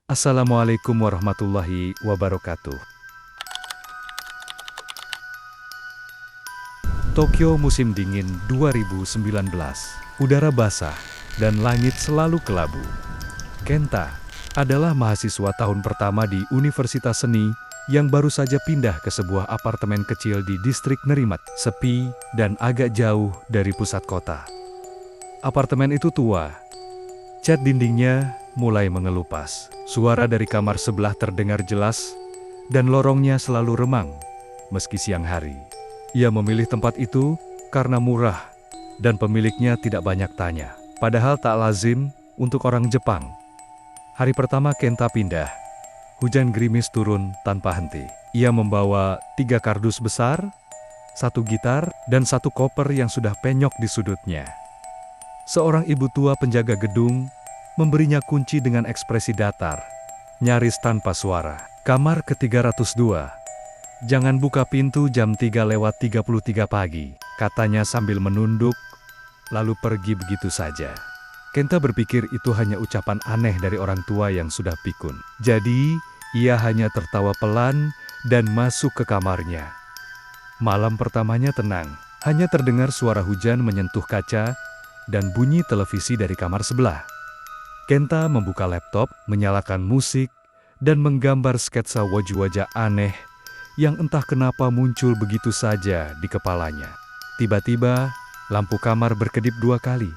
Assalamualaikum warahmatullahi wabarakatuh. Tokyo musim dingin 2019. Udara basah dan langit selalu kelabu. Kenta adalah mahasiswa tahun pertama di Universitas Seni yang baru saja pindah ke sebuah apartemen kecil di distrik Nerimat, sepi dan agak jauh dari pusat kota. Apartemen itu tua. Cat dindingnya mulai mengelupas. Suara dari kamar sebelah terdengar jelas, dan lorongnya selalu remang, meski siang hari. Ia memilih tempat itu karena murah, dan pemiliknya tidak banyak tanya. Padahal tak lazim untuk orang Jepang. Hari pertama Kenta pindah, hujan gerimis turun tanpa henti. Ia membawa 3 kardus besar, 1 gitar, dan 1 koper yang sudah penyok di sudutnya. Seorang ibu tua penjaga gedung memberinya kunci dengan ekspresi datar, nyaris tanpa suara. Kamar ke-302. Jangan buka pintu jam 3:33 pagi, katanya sambil menunduk, lalu pergi begitu saja. Kenta berpikir itu hanya ucapan aneh dari orang tua yang sudah pikun. Jadi, ia hanya tertawa pelan dan masuk ke kamarnya. Malam pertamanya tenang, hanya terdengar suara hujan menyentuh kaca dan bunyi televisi dari kamar sebelah. Kenta membuka laptop, menyalakan musik, dan menggambar sketsa wajah-wajah aneh yang entah kenapa muncul begitu saja di kepalanya. Tiba-tiba, lampu kamar berkedip 2 kali,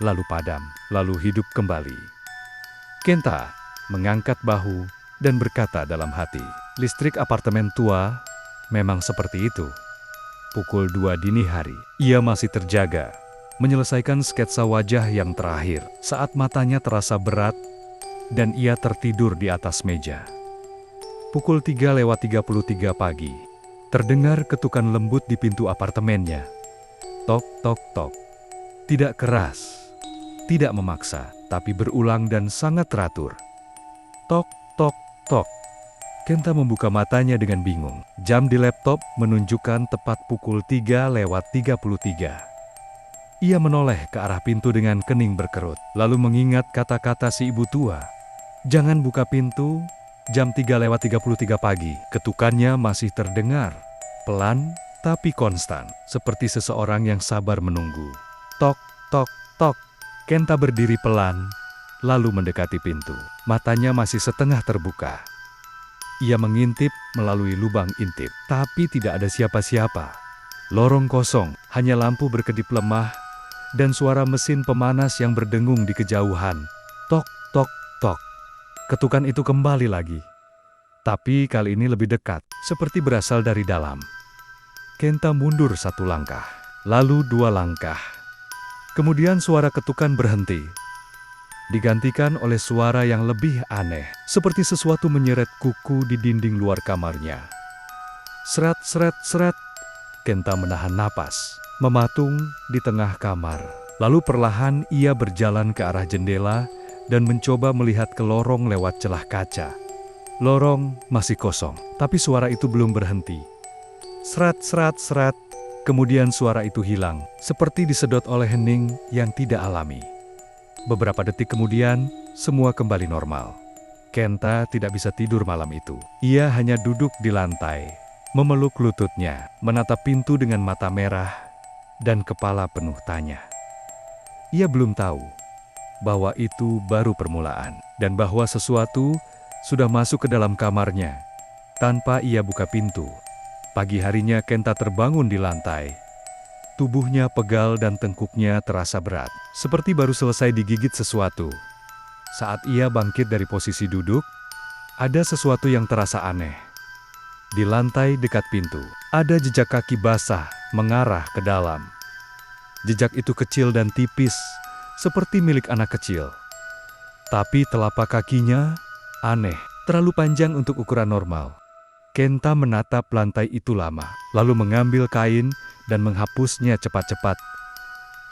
lalu padam, lalu hidup kembali. Kenta mengangkat bahu dan berkata dalam hati, listrik apartemen tua memang seperti itu. Pukul 2 dini hari, ia masih terjaga, menyelesaikan sketsa wajah yang terakhir saat matanya terasa berat dan ia tertidur di atas meja. Pukul 3:33 pagi, terdengar ketukan lembut di pintu apartemennya. Tok, tok, tok. Tidak keras, tidak memaksa, tapi berulang dan sangat teratur. Tok, tok, tok. Kenta membuka matanya dengan bingung. Jam di laptop menunjukkan tepat pukul 3:33. Ia menoleh ke arah pintu dengan kening berkerut, lalu mengingat kata-kata si ibu tua. Jangan buka pintu, jam 3:33 pagi. Ketukannya masih terdengar, pelan tapi konstan, seperti seseorang yang sabar menunggu. Tok, tok, tok. Kenta berdiri pelan, lalu mendekati pintu. Matanya masih setengah terbuka. Ia mengintip melalui lubang intip, tapi tidak ada siapa-siapa. Lorong kosong, hanya lampu berkedip lemah, dan suara mesin pemanas yang berdengung di kejauhan. Tok, tok, tok. Ketukan itu kembali lagi. Tapi kali ini lebih dekat, seperti berasal dari dalam. Kenta mundur 1 langkah, lalu 2 langkah. Kemudian suara ketukan berhenti. Digantikan oleh suara yang lebih aneh, seperti sesuatu menyeret kuku di dinding luar kamarnya. Seret, seret, seret. Kenta menahan napas, mematung di tengah kamar. Lalu perlahan ia berjalan ke arah jendela dan mencoba melihat ke lorong lewat celah kaca. Lorong masih kosong, tapi suara itu belum berhenti. Serat, serat, serat. Kemudian suara itu hilang, seperti disedot oleh hening yang tidak alami. Beberapa detik kemudian, semua kembali normal. Kenta tidak bisa tidur malam itu. Ia hanya duduk di lantai, memeluk lututnya, menatap pintu dengan mata merah, dan kepala penuh tanya. Ia belum tahu bahwa itu baru permulaan, dan bahwa sesuatu sudah masuk ke dalam kamarnya tanpa ia buka pintu. Pagi harinya Kenta terbangun di lantai. Tubuhnya pegal dan tengkuknya terasa berat, seperti baru selesai digigit sesuatu. Saat ia bangkit dari posisi duduk, ada sesuatu yang terasa aneh. Di lantai dekat pintu, ada jejak kaki basah mengarah ke dalam. Jejak itu kecil dan tipis, seperti milik anak kecil. Tapi telapak kakinya aneh, terlalu panjang untuk ukuran normal. Kenta menatap lantai itu lama, lalu mengambil kain dan menghapusnya cepat-cepat.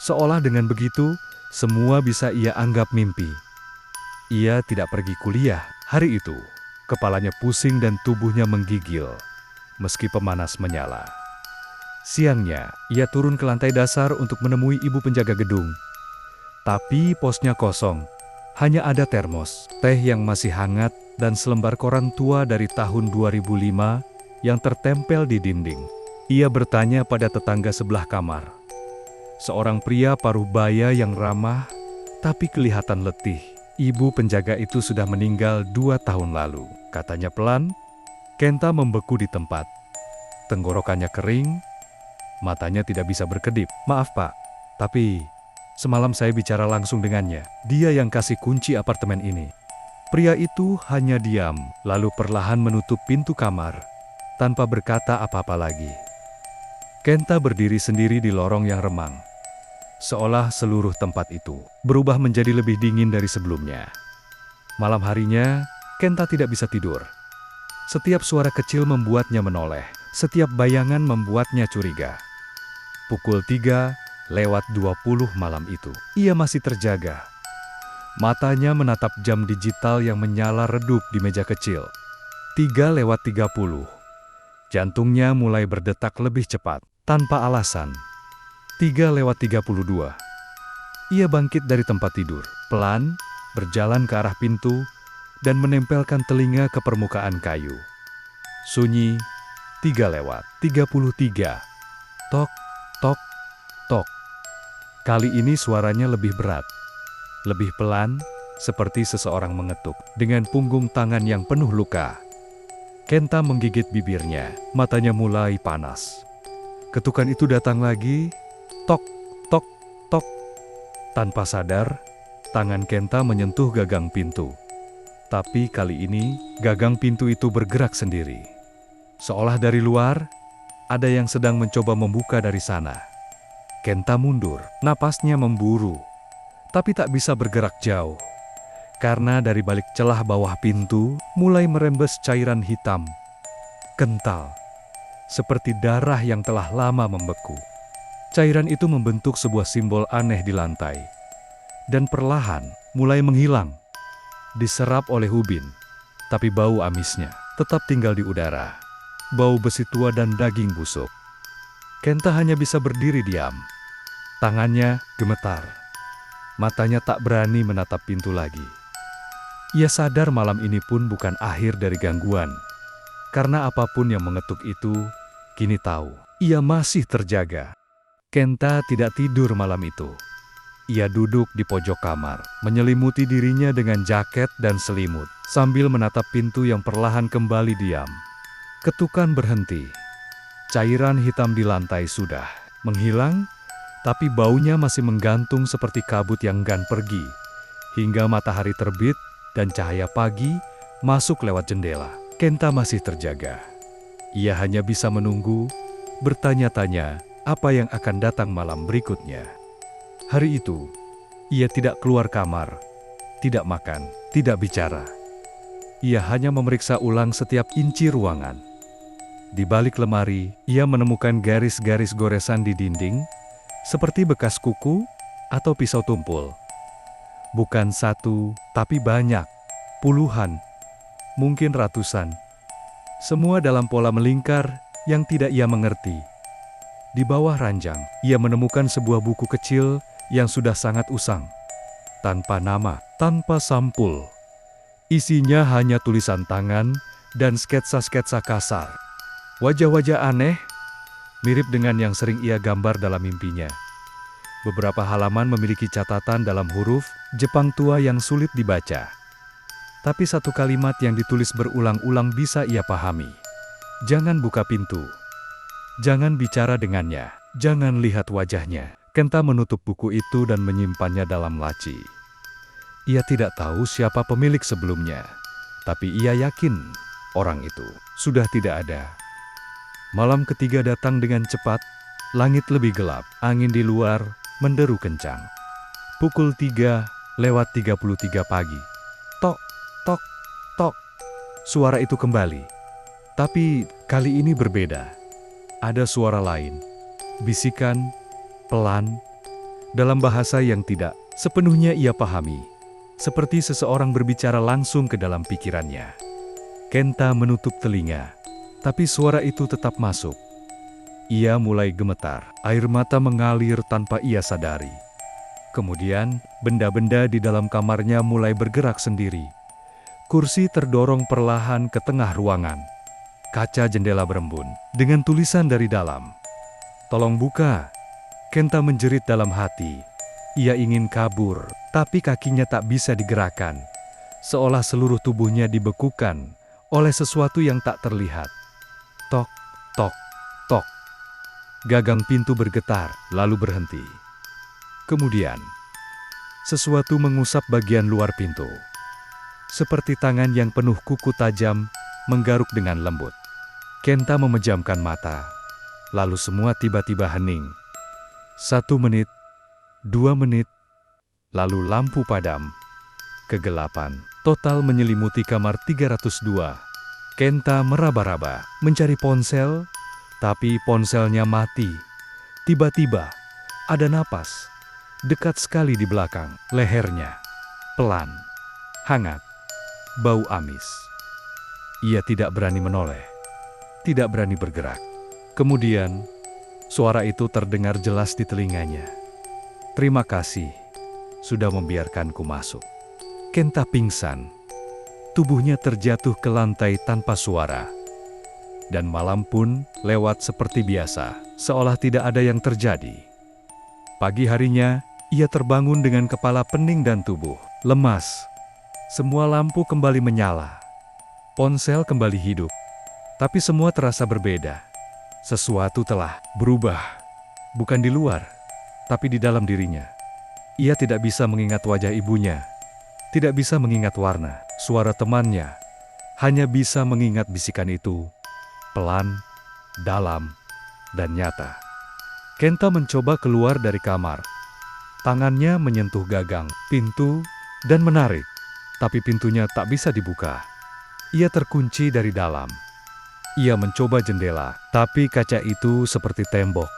Seolah dengan begitu, semua bisa ia anggap mimpi. Ia tidak pergi kuliah hari itu. Kepalanya pusing dan tubuhnya menggigil, meski pemanas menyala. Siangnya, ia turun ke lantai dasar untuk menemui ibu penjaga gedung. Tapi posnya kosong, Hanya ada termos, teh yang masih hangat, dan selembar koran tua dari tahun 2005 yang tertempel di dinding. Ia bertanya pada tetangga sebelah kamar. Seorang pria paruh baya yang ramah, tapi kelihatan letih. Ibu penjaga itu sudah meninggal 2 tahun lalu, katanya pelan. Kenta membeku di tempat. Tenggorokannya kering, matanya tidak bisa berkedip. Maaf Pak, tapi semalam saya bicara langsung dengannya. Dia yang kasih kunci apartemen ini. Pria itu hanya diam, lalu perlahan menutup pintu kamar, tanpa berkata apa-apa lagi. Kenta berdiri sendiri di lorong yang remang. Seolah seluruh tempat itu berubah menjadi lebih dingin dari sebelumnya. Malam harinya, Kenta tidak bisa tidur. Setiap suara kecil membuatnya menoleh, setiap bayangan membuatnya curiga. Pukul 3:20 malam itu, ia masih terjaga. Matanya menatap jam digital yang menyala redup di meja kecil. 3:30. Jantungnya mulai berdetak lebih cepat, tanpa alasan. 3:32. Ia bangkit dari tempat tidur, pelan, berjalan ke arah pintu, dan menempelkan telinga ke permukaan kayu. Sunyi. 3:33. Tok, tok, tok. Kali ini suaranya lebih berat, lebih pelan, seperti seseorang mengetuk dengan punggung tangan yang penuh luka. Kenta menggigit bibirnya, matanya mulai panas. Ketukan itu datang lagi. Tok, tok, tok. Tanpa sadar, tangan Kenta menyentuh gagang pintu. Tapi kali ini, gagang pintu itu bergerak sendiri. Seolah dari luar, ada yang sedang mencoba membuka dari sana. Kenta mundur, napasnya memburu. Tapi tak bisa bergerak jauh. Karena dari balik celah bawah pintu, mulai merembes cairan hitam. Kental. Seperti darah yang telah lama membeku. Cairan itu membentuk sebuah simbol aneh di lantai. Dan perlahan mulai menghilang. Diserap oleh ubin. Tapi bau amisnya tetap tinggal di udara. Bau besi tua dan daging busuk. Kenta hanya bisa berdiri diam. Tangannya gemetar. Matanya tak berani menatap pintu lagi. Ia sadar malam ini pun bukan akhir dari gangguan. Karena apapun yang mengetuk itu, kini tahu, ia masih terjaga. Kenta tidak tidur malam itu. Ia duduk di pojok kamar, menyelimuti dirinya dengan jaket dan selimut, sambil menatap pintu yang perlahan kembali diam. Ketukan berhenti. Cairan hitam di lantai sudah menghilang, tapi baunya masih menggantung seperti kabut yang enggan pergi, hingga matahari terbit dan cahaya pagi masuk lewat jendela. Kenta masih terjaga. Ia hanya bisa menunggu, bertanya-tanya, apa yang akan datang malam berikutnya. Hari itu, ia tidak keluar kamar, tidak makan, tidak bicara. Ia hanya memeriksa ulang setiap inci ruangan. Di balik lemari, ia menemukan garis-garis goresan di dinding, seperti bekas kuku atau pisau tumpul. Bukan satu, tapi banyak, puluhan, mungkin ratusan. Semua dalam pola melingkar yang tidak ia mengerti. Di bawah ranjang, ia menemukan sebuah buku kecil yang sudah sangat usang. Tanpa nama, tanpa sampul. Isinya hanya tulisan tangan dan sketsa-sketsa kasar. Wajah-wajah aneh, mirip dengan yang sering ia gambar dalam mimpinya. Beberapa halaman memiliki catatan dalam huruf Jepang tua yang sulit dibaca. Tapi satu kalimat yang ditulis berulang-ulang bisa ia pahami. Jangan buka pintu. Jangan bicara dengannya, jangan lihat wajahnya. Kenta menutup buku itu dan menyimpannya dalam laci. Ia tidak tahu siapa pemilik sebelumnya, tapi ia yakin orang itu sudah tidak ada. Malam ketiga datang dengan cepat, langit lebih gelap, angin di luar menderu kencang. Pukul 3:33 pagi. Tok, tok, tok. Suara itu kembali. Tapi kali ini berbeda. Ada suara lain, bisikan, pelan, dalam bahasa yang tidak sepenuhnya ia pahami, seperti seseorang berbicara langsung ke dalam pikirannya. Kenta menutup telinga, tapi suara itu tetap masuk. Ia mulai gemetar, air mata mengalir tanpa ia sadari. Kemudian, benda-benda di dalam kamarnya mulai bergerak sendiri. Kursi terdorong perlahan ke tengah ruangan. Kaca jendela berembun, dengan tulisan dari dalam. "Tolong buka." Kenta menjerit dalam hati. Ia ingin kabur, tapi kakinya tak bisa digerakkan. Seolah seluruh tubuhnya dibekukan oleh sesuatu yang tak terlihat. Tok, tok, tok. Gagang pintu bergetar, lalu berhenti. Kemudian, sesuatu mengusap bagian luar pintu. Seperti tangan yang penuh kuku tajam, menggaruk dengan lembut. Kenta memejamkan mata, lalu semua tiba-tiba hening. 1 menit, 2 menit, lalu lampu padam. Kegelapan total menyelimuti kamar 302. Kenta meraba-raba, mencari ponsel, tapi ponselnya mati. Tiba-tiba, ada napas, dekat sekali di belakang lehernya. Pelan, hangat, bau amis. Ia tidak berani menoleh, tidak berani bergerak. Kemudian, suara itu terdengar jelas di telinganya. "Terima kasih, sudah membiarkanku masuk." Kenta pingsan. Tubuhnya terjatuh ke lantai tanpa suara. Dan malam pun lewat seperti biasa, seolah tidak ada yang terjadi. Pagi harinya, ia terbangun dengan kepala pening dan tubuh lemas. Semua lampu kembali menyala. Ponsel kembali hidup. Tapi semua terasa berbeda. Sesuatu telah berubah. Bukan di luar, tapi di dalam dirinya. Ia tidak bisa mengingat wajah ibunya. Tidak bisa mengingat warna, suara temannya. Hanya bisa mengingat bisikan itu. Pelan, dalam, dan nyata. Kenta mencoba keluar dari kamar. Tangannya menyentuh gagang, pintu, dan menarik. Tapi pintunya tak bisa dibuka. Ia terkunci dari dalam. Ia mencoba jendela, tapi kaca itu seperti tembok.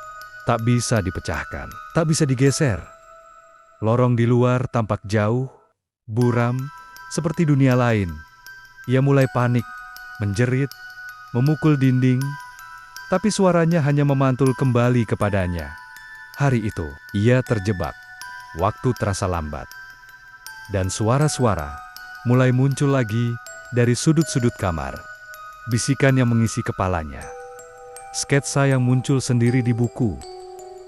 Tak bisa dipecahkan, tak bisa digeser. Lorong di luar tampak jauh, buram, seperti dunia lain. Ia mulai panik, menjerit, memukul dinding, tapi suaranya hanya memantul kembali kepadanya. Hari itu, ia terjebak. Waktu terasa lambat. Dan suara-suara mulai muncul lagi dari sudut-sudut kamar. Bisikan yang mengisi kepalanya. Sketsa yang muncul sendiri di buku.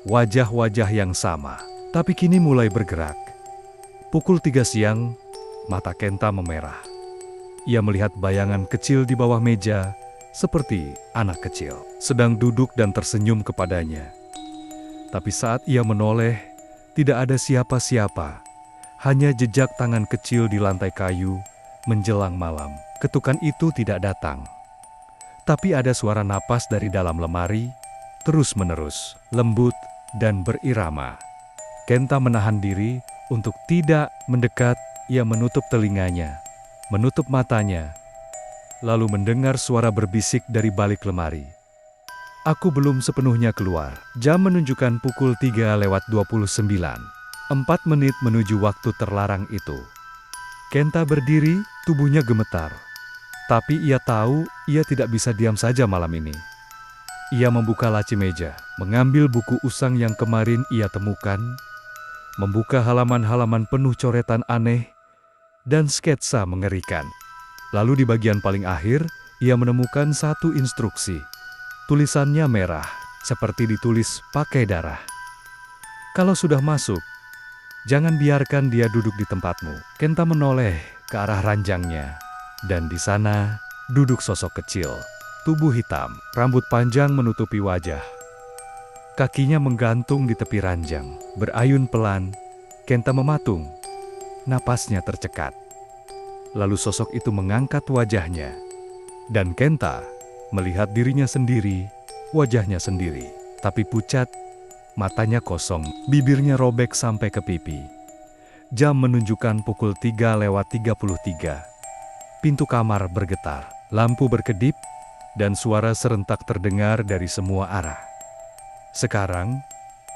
Wajah-wajah yang sama, tapi kini mulai bergerak. Pukul 3 siang, mata Kenta memerah. Ia melihat bayangan kecil di bawah meja, seperti anak kecil, sedang duduk dan tersenyum kepadanya. Tapi saat ia menoleh, tidak ada siapa-siapa, hanya jejak tangan kecil di lantai kayu menjelang malam. Ketukan itu tidak datang. Tapi ada suara napas dari dalam lemari, terus-menerus, lembut dan berirama. Kenta menahan diri untuk tidak mendekat. Ia menutup telinganya, menutup matanya, lalu mendengar suara berbisik dari balik lemari. "Aku belum sepenuhnya keluar." Jam menunjukkan pukul 3:29. 4 menit menuju waktu terlarang itu. Kenta berdiri, tubuhnya gemetar. Tapi ia tahu ia tidak bisa diam saja malam ini. Ia membuka laci meja, mengambil buku usang yang kemarin ia temukan, membuka halaman-halaman penuh coretan aneh, dan sketsa mengerikan. Lalu di bagian paling akhir, ia menemukan satu instruksi. Tulisannya merah, seperti ditulis pakai darah. "Kalau sudah masuk, jangan biarkan dia duduk di tempatmu." Kenta menoleh ke arah ranjangnya, dan di sana duduk sosok kecil. Tubuh hitam, rambut panjang menutupi wajah. Kakinya menggantung di tepi ranjang, berayun pelan. Kenta mematung. Napasnya tercekat. Lalu sosok itu mengangkat wajahnya. Dan Kenta melihat dirinya sendiri, wajahnya sendiri. Tapi pucat, matanya kosong, bibirnya robek sampai ke pipi. Jam menunjukkan pukul 3:33. Pintu kamar bergetar, lampu berkedip, dan suara serentak terdengar dari semua arah. "Sekarang,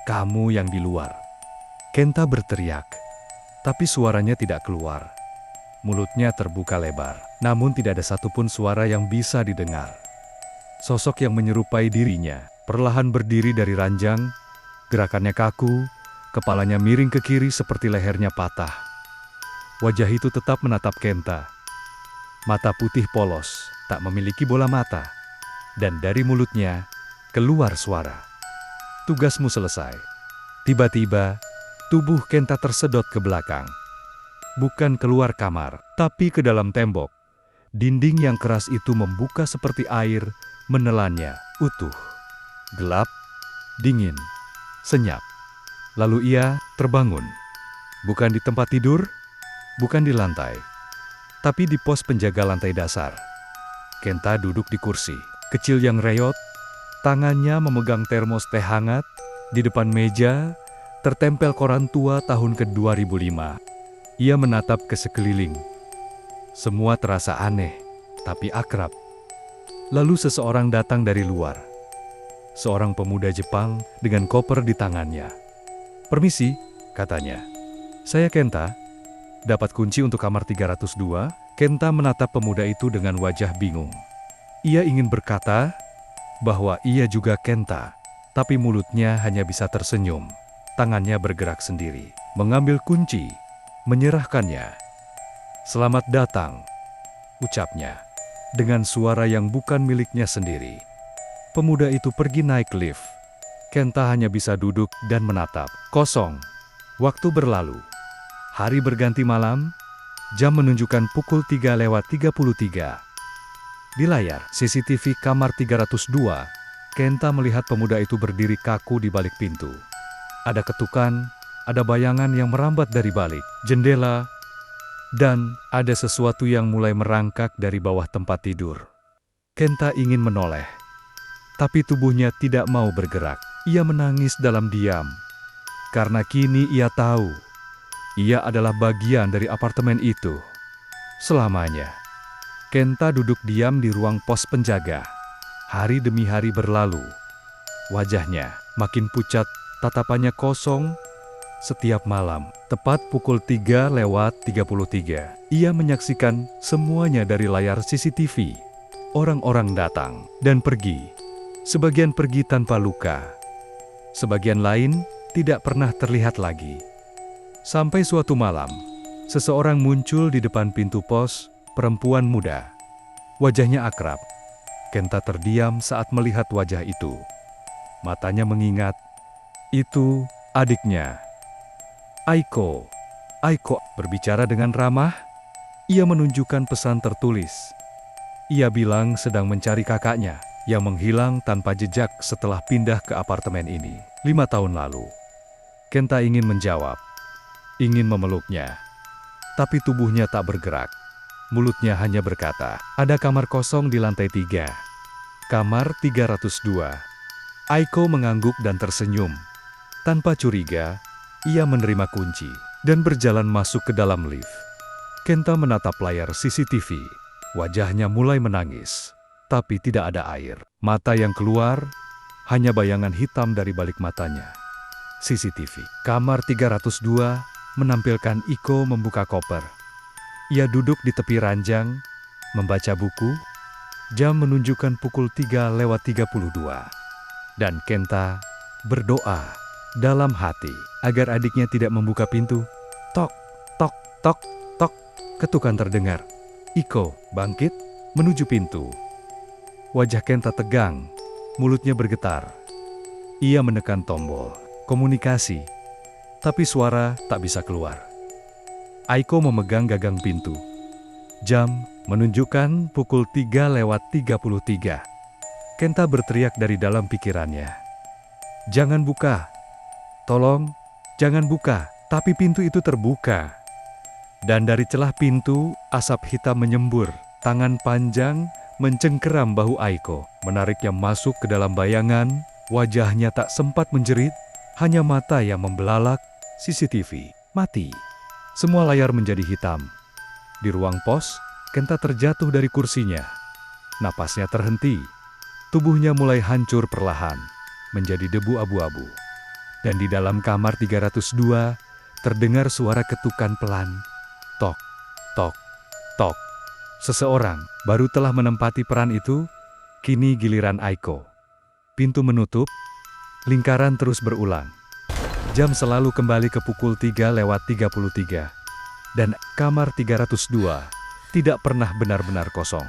kamu yang di luar." Kenta berteriak. Tapi suaranya tidak keluar. Mulutnya terbuka lebar, namun tidak ada satupun suara yang bisa didengar. Sosok yang menyerupai dirinya perlahan berdiri dari ranjang, gerakannya kaku, Kepalanya miring ke kiri seperti lehernya patah. Wajah itu tetap menatap Kenta. Mata putih polos, tak memiliki bola mata. Dan dari mulutnya, keluar suara. Tugasmu selesai. Tiba-tiba, tubuh Kenta tersedot ke belakang. Bukan keluar kamar, tapi ke dalam tembok. Dinding yang keras itu membuka seperti air, menelannya utuh. Gelap, dingin, senyap. Lalu ia terbangun. Bukan di tempat tidur, bukan di lantai, tapi di pos penjaga lantai dasar. Kenta duduk di kursi, kecil yang reyot, tangannya memegang termos teh hangat, di depan meja, tertempel koran tua tahun ke-2005. Ia menatap ke sekeliling. Semua terasa aneh, tapi akrab. Lalu seseorang datang dari luar. Seorang pemuda Jepang dengan koper di tangannya. "Permisi," katanya. "Saya Kenta. Dapat kunci untuk kamar 302?" Kenta menatap pemuda itu dengan wajah bingung. Ia ingin berkata bahwa ia juga Kenta, tapi mulutnya hanya bisa tersenyum. Tangannya bergerak sendiri, mengambil kunci, menyerahkannya. "Selamat datang," ucapnya, dengan suara yang bukan miliknya sendiri. Pemuda itu pergi naik lift. Kenta hanya bisa duduk dan menatap. Kosong. Waktu berlalu. Hari berganti malam. Jam menunjukkan pukul 3:33. Di layar CCTV kamar 302, Kenta melihat pemuda itu berdiri kaku di balik pintu. Ada ketukan, ada bayangan yang merambat dari balik jendela, dan ada sesuatu yang mulai merangkak dari bawah tempat tidur. Kenta ingin menoleh, tapi tubuhnya tidak mau bergerak. Ia menangis dalam diam, karena kini ia tahu, ia adalah bagian dari apartemen itu. Selamanya. Kenta duduk diam di ruang pos penjaga. Hari demi hari berlalu. Wajahnya makin pucat, tatapannya kosong. Setiap malam, tepat pukul 3:33, ia menyaksikan semuanya dari layar CCTV. Orang-orang datang dan pergi. Sebagian pergi tanpa luka. Sebagian lain tidak pernah terlihat lagi. Sampai suatu malam, seseorang muncul di depan pintu pos, perempuan muda. Wajahnya akrab. Kenta terdiam saat melihat wajah itu. Matanya mengingat. Itu adiknya. Aiko. Aiko berbicara dengan ramah. Ia menunjukkan pesan tertulis. Ia bilang sedang mencari kakaknya yang menghilang tanpa jejak setelah pindah ke apartemen ini 5 tahun lalu. Kenta ingin menjawab, ingin memeluknya, tapi tubuhnya tak bergerak. Mulutnya hanya berkata, "Ada kamar kosong di lantai 3. Kamar 302. Aiko mengangguk dan tersenyum. Tanpa curiga, ia menerima kunci dan berjalan masuk ke dalam lift. Kenta menatap layar CCTV. Wajahnya mulai menangis, tapi tidak ada air. Mata yang keluar, hanya bayangan hitam dari balik matanya. CCTV. Kamar 302 menampilkan Iko membuka koper. Ia duduk di tepi ranjang, membaca buku. Jam menunjukkan pukul 3:32. Dan Kenta berdoa dalam hati agar adiknya tidak membuka pintu. Tok, tok, tok, tok. Ketukan terdengar. Iko bangkit menuju pintu. Wajah Kenta tegang, mulutnya bergetar. Ia menekan tombol komunikasi, tapi suara tak bisa keluar. Aiko memegang gagang pintu. Jam menunjukkan pukul 3:33. Kenta berteriak dari dalam pikirannya. "Jangan buka. Tolong, jangan buka." Tapi pintu itu terbuka. Dan dari celah pintu, asap hitam menyembur. Tangan panjang mencengkeram bahu Aiko, menariknya masuk ke dalam bayangan. Wajahnya tak sempat menjerit, hanya mata yang membelalak. CCTV mati. Semua layar menjadi hitam. Di ruang pos, Kenta terjatuh dari kursinya. Napasnya terhenti. Tubuhnya mulai hancur perlahan, menjadi debu abu-abu. Dan di dalam kamar 302, terdengar suara ketukan pelan. Tok, tok, tok. Seseorang baru telah menempati peran itu, kini giliran Aiko. Pintu menutup, lingkaran terus berulang. Jam selalu kembali ke pukul 3:33. Dan kamar 302 tidak pernah benar-benar kosong.